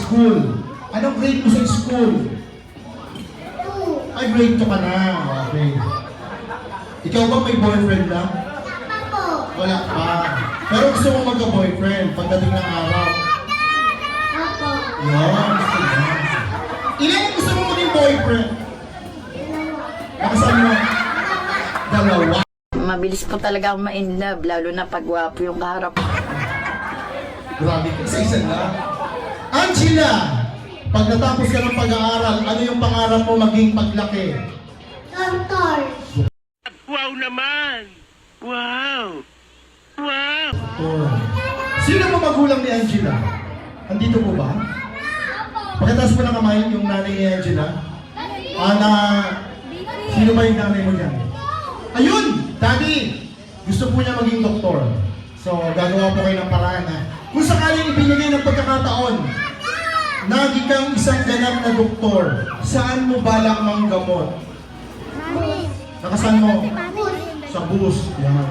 school. Anong grade mo sa school? 2. Ay, grade 2 ka na. Okay. Ikaw ba may boyfriend na? Apo. Wala pa. Pero gusto mo magka-boyfriend pagdating ng araw. Apo. Yan, gusto mo. Ilan ang gusto mo maging boyfriend? Nakasan mo? Dalawa. Mabilis po talaga ako ma-in love, lalo na pag gwapo yung kaharap. Grabe ka. Isa-isa na. Angela! Pag natapos ka ng pag-aaral, ano yung pangarap mo maging paglaki? Doktor. Wow naman! Wow! Wow! Oh. Sino mo magulang ni Angela? Andito po ba? Pagkatapos mo ng kamay yung nanay ni Angela? Sino ba yung nanay mo dyan? Ayun! Daddy! Gusto po niya maging doktor. So, gagawa po kayo ng paraan ha. Kung sakaling ibinigay ng pagkakataon, nagi kang isang ganap na doktor, saan mo balak manggamot? Nakasan mo? Sa bus. Yan.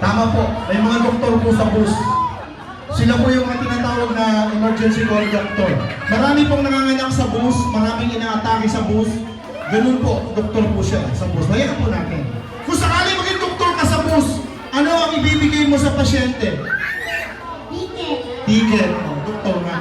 Tama po. May mga doktor po sa bus. Sila po yung mga tinatawag na emergency call doctor. Marami pong nanganganak sa bus, maraming inaatake sa bus. Ganun po, doktor po siya sa bus. Bayan po natin. Kung sakali maging doktor ka sa bus, ano ang ibibigay mo sa pasyente? Ticket. Ticket. Oh, doktor nga.